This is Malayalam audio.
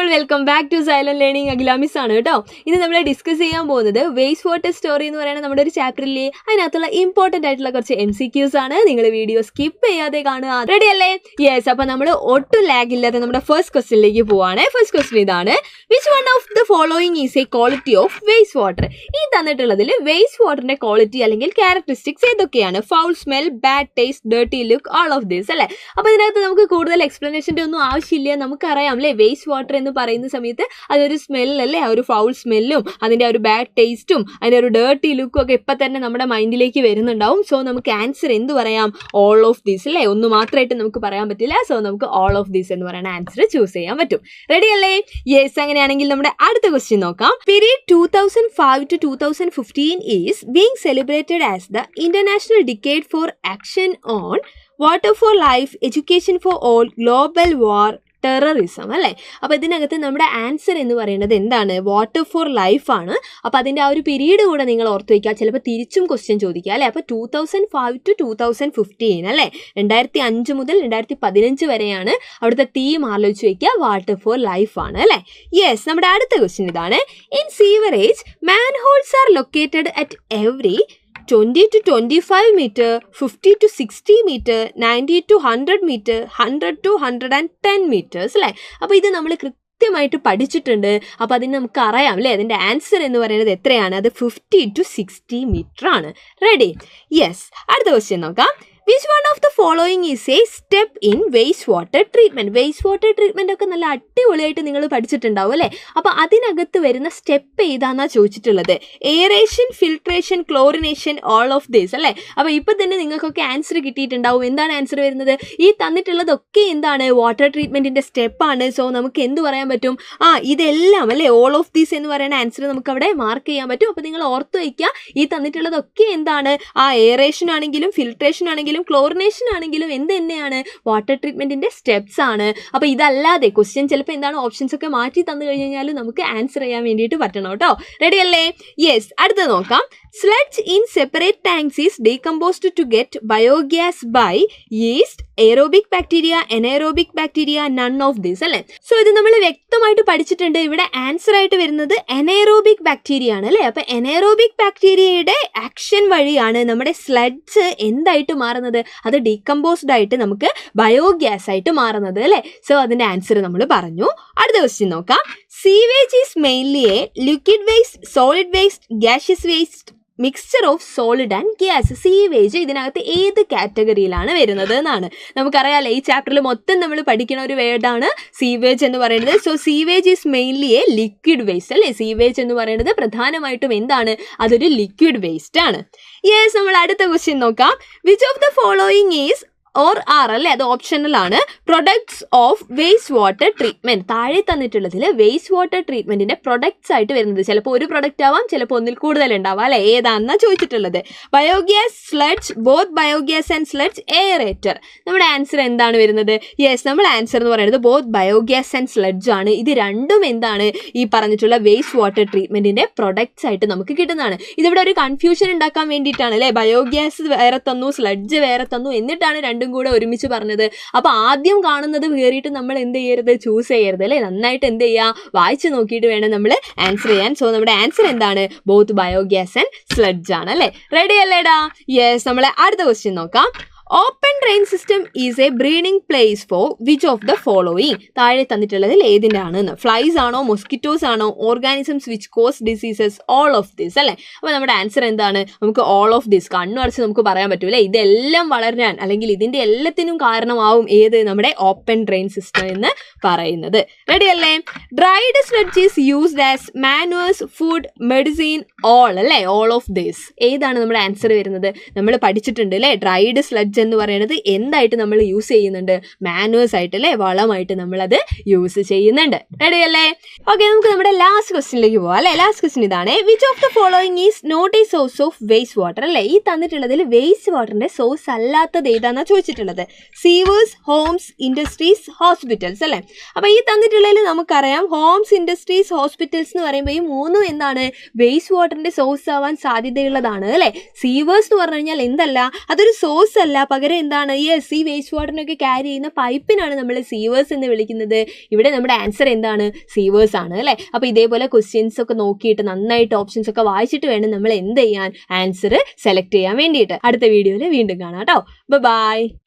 All welcome back to silent learning. അഖിലാമിസ് ആണ് കേട്ടോ. ഇന്ന് നമ്മൾ ഡിസ്കസ് ചെയ്യാൻ പോകുന്നത് വേസ്റ്റ് വാട്ടർ സ്റ്റോറി എന്ന് പറയുന്ന നമ്മുടെ ഒരു ചാപ്റ്ററിലെ അതിനകത്തുള്ള ഇമ്പോർട്ടൻ്റ് ആയിട്ടുള്ള കുറച്ച് MCQs ആണ്. നിങ്ങൾ വീഡിയോ സ്കിപ്പ് ചെയ്യാതെ കാണുക. റെഡി അല്ലേ? യെസ്. അപ്പോൾ നമ്മൾ ഒട്ടും ലാഗ് ഇല്ലാതെ നമ്മുടെ ഫസ്റ്റ് ക്വസ്റ്റ്യനിലേക്ക് പോവാണ്. ഫസ്റ്റ് ക്വസ്റ്റ്യൻ ഇതാണ്: which one of the following is A quality of waste water? ഈ തന്നിട്ടുള്ളതിൽ വേസ്റ്റ് വാട്ടറിന്റെ ക്വാളിറ്റി അല്ലെങ്കിൽ ക്യാരക്ടറിസ്റ്റിക്സ് ഏതൊക്കെയാണ്? Foul smell, bad taste, dirty look, all of this അല്ലേ. അപ്പോൾ ഇതിനകത്ത് നമുക്ക് കൂടുതൽ എക്സ്പ്ലനേഷൻ്റെ ഒന്നും ആവശ്യമില്ല. നമുക്കറിയാം അല്ലേ, വേസ്റ്റ് വാട്ടർ എന്ന് പറയുന്ന സമയത്ത് അതൊരു സ്മെല്ലല്ലേ, ആ ഒരു ഫൗൾ സ്മെല്ലും അതിൻ്റെ ഒരു ബാഡ് ടേസ്റ്റും അതിൻ്റെ ഒരു ഡേർട്ടി ലുക്കും ഒക്കെ ഇപ്പം തന്നെ നമ്മുടെ മൈൻഡിലേക്ക് വരുന്നുണ്ടാവും. സോ നമുക്ക് ആൻസർ എന്ത് പറയാം? ഓൾ ഓഫ് ദീസ് അല്ലേ. ഒന്ന് മാത്രമായിട്ട് നമുക്ക് പറയാൻ പറ്റില്ല. സോ നമുക്ക് ഓൾ ഓഫ് ദീസ് എന്ന് പറയുന്ന ആൻസർ ചൂസ് ചെയ്യാൻ പറ്റും. റെഡി അല്ലേ? യെസ്. അങ്ങനെയാണെങ്കിൽ നമ്മുടെ അടുത്ത ക്വസ്റ്റ്യൻ നോക്കാം. Period 2005 to 2015 is being celebrated as the international decade for action on water for life, education for all, global war, terrorism അല്ലേ. അപ്പോൾ ഇതിനകത്ത് നമ്മുടെ ആൻസർ എന്ന് പറയുന്നത് എന്താണ്? വാട്ടർ ഫോർ ലൈഫ് ആണ്. അപ്പോൾ അതിൻ്റെ ആ ഒരു പീരീഡ് കൂടെ നിങ്ങൾ ഓർത്ത് വയ്ക്കുക. ചിലപ്പോൾ തിരിച്ചും ക്വസ്റ്റ്യൻ ചോദിക്കുക അല്ലേ. അപ്പോൾ 2005 to 2015 അല്ലേ, 2005 മുതൽ 2015 വരെയാണ് അവിടുത്തെ തീം ആലോചിച്ച് വയ്ക്കുക. വാട്ടർ ഫോർ ലൈഫ് ആണ് അല്ലേ. യെസ്. നമ്മുടെ അടുത്ത ക്വസ്റ്റ്യൻ ഇതാണ്: in sewerage manholes are located at every 20 to 25 meter, 50 to 60 meter, 90 to 100 meter, 100 to 110 meters അല്ലേ. അപ്പോൾ ഇത് നമ്മൾ കൃത്യമായിട്ട് പഠിച്ചിട്ടുണ്ട്. അപ്പോൾ അതിന് നമുക്ക് അറിയാം അല്ലേ, അതിൻ്റെ ആൻസർ എന്ന് പറയുന്നത് എത്രയാണ്? അത് 50 to 60 meter ആണ്. റെഡി? യെസ്. അടുത്ത ക്വസ്റ്റ്യൻ നോക്കാം. Which one of the following is A step in waste water treatment? Waste water treatment ഒക്കെ നല്ല അടിപൊളിയായിട്ട് നിങ്ങൾ പഠിച്ചിട്ടുണ്ടാവും അല്ലേ. അപ്പോൾ അതിനകത്ത് വരുന്ന സ്റ്റെപ്പ് ഏതാണെന്നാണ് ചോദിച്ചിട്ടുള്ളത്. Aeration, filtration, chlorination, all of this അല്ലേ. അപ്പോൾ ഇപ്പോൾ തന്നെ നിങ്ങൾക്കൊക്കെ ആൻസർ കിട്ടിയിട്ടുണ്ടാവും. എന്താണ് ആൻസർ വരുന്നത്? ഈ തന്നിട്ടുള്ളതൊക്കെ എന്താണ്? വാട്ടർ ട്രീറ്റ്മെൻറ്റിൻ്റെ സ്റ്റെപ്പാണ്. സോ നമുക്ക് എന്ത് പറയാൻ പറ്റും? ഇതെല്ലാം അല്ലേ, ഓൾ ഓഫ് ദീസ് എന്ന് പറയുന്ന ആൻസർ നമുക്ക് അവിടെ മാർക്ക് ചെയ്യാൻ പറ്റും. അപ്പോൾ നിങ്ങൾ ഓർത്ത് വയ്ക്കുക, ഈ തന്നിട്ടുള്ളതൊക്കെ എന്താണ്? എയറേഷൻ ആണെങ്കിലും ഫിൽട്രേഷൻ ആണെങ്കിലും ക്ലോറിനേഷൻ ആണെങ്കിലും എന്ത് തന്നെയാണ്? വാട്ടർ ട്രീറ്റ്മെന്റിന്റെ സ്റ്റെപ്സ് ആണ്. അപ്പോൾ ഇതല്ലാതെ ക്വസ്റ്റ്യൻ ചിലപ്പോൾ എന്താണ് ഓപ്ഷൻസ് ഒക്കെ മാറ്റി തന്നു കഴിഞ്ഞാൽ നമുക്ക് ആൻസർ ചെയ്യാൻ വേണ്ടിയിട്ട് പറ്റണം കേട്ടോ. റെഡി അല്ലേ? യെസ്. അടുത്ത് നോക്കാം. Sludge in separate tanks is decomposed to get biogas by yeast, aerobic bacteria, anaerobic bacteria, none of this അല്ലേ. സോ ഇത് നമ്മൾ വ്യക്തമായിട്ട് പഠിച്ചിട്ടുണ്ട്. ഇവിടെ ആൻസർ ആയിട്ട് വരുന്നത് എനൈറോബിക് ബാക്ടീരിയ ആണ് അല്ലേ. അപ്പോൾ എനൈറോബിക് ബാക്ടീരിയയുടെ ആക്ഷൻ വഴിയാണ് നമ്മുടെ സ്ലഡ്ജ് എന്തായിട്ട് മാറുന്നത്? അത് ഡീകമ്പോസ്ഡ് ആയിട്ട് നമുക്ക് ബയോഗ്യാസ് ആയിട്ട് മാറുന്നത് അല്ലേ. സോ അതിൻ്റെ ആൻസർ നമ്മൾ പറഞ്ഞു. അടുത്ത ക്വസ്റ്റ്യൻ നോക്കാം. Sewage is mainly A liquid waste, solid waste, gaseous waste, mixture of solid and gas. Sewage ഇതിനകത്ത് ഏത് കാറ്റഗറിയിലാണ് വരുന്നത് എന്നാണ് നമുക്കറിയാമല്ലേ. ഈ ചാപ്റ്ററിൽ മൊത്തം നമ്മൾ പഠിക്കുന്ന ഒരു വേർഡാണ് സീവേജ് എന്ന് പറയുന്നത്. So sewage is mainly A liquid waste അല്ലേ. സീവേജ് എന്ന് പറയുന്നത് പ്രധാനമായിട്ടും എന്താണ്? അതൊരു ലിക്വിഡ് വേസ്റ്റ് ആണ്. യെസ്. നമ്മൾ അടുത്ത ക്വസ്റ്റ്യൻ നോക്കാം. Which of the following is or are അല്ലേ, അത് ഓപ്ഷണൽ ആണ്, products of waste water treatment? താഴെ തന്നിട്ടുള്ളതിൽ വേസ്റ്റ് വാട്ടർ ട്രീറ്റ്മെന്റിന്റെ പ്രൊഡക്ട്സ് ആയിട്ട് വരുന്നത് ചിലപ്പോൾ ഒരു പ്രൊഡക്റ്റ് ആവാം, ചിലപ്പോൾ ഒന്നിൽ കൂടുതൽ ഉണ്ടാവാം അല്ലെ. ഏതാണെന്നാണ് ചോദിച്ചിട്ടുള്ളത്. Biogas, sludge, both biogas and sludge, aerator. നമ്മുടെ ആൻസർ എന്താണ് വരുന്നത്? യെസ്. നമ്മുടെ ആൻസർ എന്ന് പറയുന്നത് ബോത്ത് ബയോഗ്യാസ് ആൻഡ് സ്ലഡ്ജ് ആണ്. ഇത് രണ്ടും എന്താണ്? ഈ പറഞ്ഞിട്ടുള്ള വേസ്റ്റ് വാട്ടർ ട്രീറ്റ്മെന്റിന്റെ പ്രൊഡക്ട്സ് ആയിട്ട് നമുക്ക് കിട്ടുന്നതാണ്. ഇതിവിടെ ഒരു കൺഫ്യൂഷൻ ഉണ്ടാക്കാൻ വേണ്ടിയിട്ടാണ് അല്ലേ. ബയോഗ്യാസ് വേറെ തന്നു, സ്ലഡ്ജ് വേറെ തന്നു, എന്നിട്ടാണ് രണ്ടും കൂടെ ഒരുമിച്ച് പറഞ്ഞത്. അപ്പോൾ ആദ്യം കാണുന്നത് കയറിയിട്ട് നമ്മൾ എന്ത് ചെയ്യരുത്? ചൂസ് ചെയ്യരുത് അല്ലേ. നന്നായിട്ട് എന്ത് ചെയ്യുക? വായിച്ച് നോക്കിയിട്ട് വേണം നമ്മൾ ആൻസർ ചെയ്യാൻ. സോ നമ്മുടെ ആൻസർ എന്താണ്? ബോത്ത് ബയോഗ്യാസ് ആൻഡ് സ്ലഡ്ജ് ആണ് അല്ലേ. റെഡി അല്ലേടാ? യെസ്. നമ്മളെ അടുത്ത ക്വസ്റ്റ്യൻ നോക്കാം. Open drain system is A breeding place for which of the following? താഴെ തന്നിട്ടുള്ളതിൽ ഏതിൻ്റെ ആണെന്ന്? ഫ്ലൈസ് ആണോ, മൊസ്കിറ്റോസ് ആണോ, organisms which cos diseases, all of this അല്ലേ. അപ്പോൾ നമ്മുടെ ആൻസർ എന്താണ്? നമുക്ക് ഓൾ ഓഫ് ദിസ്. കണ്ണുറച്ച് നമുക്ക് പറയാൻ പറ്റൂലേ, ഇതെല്ലാം വളരാൻ അല്ലെങ്കിൽ ഇതിൻ്റെ എല്ലാത്തിനും കാരണമാവും ഏത്? നമ്മുടെ ഓപ്പൺ ഡ്രെയിൻ സിസ്റ്റം എന്ന് പറയുന്നത്. റെഡി അല്ലേ? Dried sludge is used as manures, food, medicine, all അല്ലേ. ഓൾ ഓഫ് ദിസ് ഏതാണ് നമ്മുടെ ആൻസർ വരുന്നത്? നമ്മൾ പഠിച്ചിട്ടുണ്ട് അല്ലേ. ഡ്രൈഡ് സ്ലഡ്ജ് എന്ന് പറയുന്നത് എന്തായിട്ട് നമ്മൾ യൂസ് ചെയ്യുന്നുണ്ട്? മാനുവേഴ്സ് ആയിട്ട് അല്ലേ, വളമായിട്ട് നമ്മളത് യൂസ് ചെയ്യുന്നുണ്ട്. റെഡി അല്ലേ? ഓക്കെ. നമുക്ക് നമ്മുടെ ലാസ്റ്റ് ക്വസ്റ്റ്യനിലേക്ക് പോവാം അല്ലേ. ലാസ്റ്റ് ക്വസ്റ്റ്യൻ ഇതാണ്: which of the following is not a source of waste water അല്ലേ. ഈ തന്നിട്ടുള്ളതിൽ വേസ്റ്റ് വാട്ടറിന്റെ സോഴ്സ് അല്ലാത്തത് ഏതാണെന്നാണ് ചോദിച്ചിട്ടുള്ളത്. സീവേഴ്സ്, ഹോംസ്, ഇൻഡസ്ട്രീസ്, ഹോസ്പിറ്റൽസ് അല്ലേ. അപ്പോൾ ഈ തന്നിട്ടുള്ളതിൽ നമുക്കറിയാം ഹോംസ്, ഇൻഡസ്ട്രീസ്, ഹോസ്പിറ്റൽസ് എന്ന് പറയുമ്പോൾ ഈ മൂന്നും എന്താണ്? വേസ്റ്റ് വാട്ടറിന്റെ സോഴ്സ് ആവാൻ സാധ്യതയുള്ളതാണ് അല്ലേ. സീവേഴ്സ് എന്ന് പറഞ്ഞു കഴിഞ്ഞാൽ എന്തല്ല, അതൊരു സോഴ്സ് അല്ല, പകരം എന്താണ്? യെസ്, ഈ വേസ്റ്റ് വാട്ടറിനൊക്കെ ക്യാരി ചെയ്യുന്ന പൈപ്പിനാണ് നമ്മൾ സീവേഴ്സ് എന്ന് വിളിക്കുന്നത്. ഇവിടെ നമ്മുടെ ആൻസർ എന്താണ്? സീവേഴ്സ് ആണ് അല്ലേ? അപ്പോൾ ഇതേപോലെ ക്വസ്റ്റ്യൻസ് ഒക്കെ നോക്കിയിട്ട് നന്നായിട്ട് ഓപ്ഷൻസ് ഒക്കെ വായിച്ചിട്ട് വേണം നമ്മൾ എന്ത് ചെയ്യാൻ? ആൻസർ സെലക്ട് ചെയ്യാൻ വേണ്ടിയിട്ട്. അടുത്ത വീഡിയോയിൽ വീണ്ടും കാണാം കേട്ടോ. ബൈ.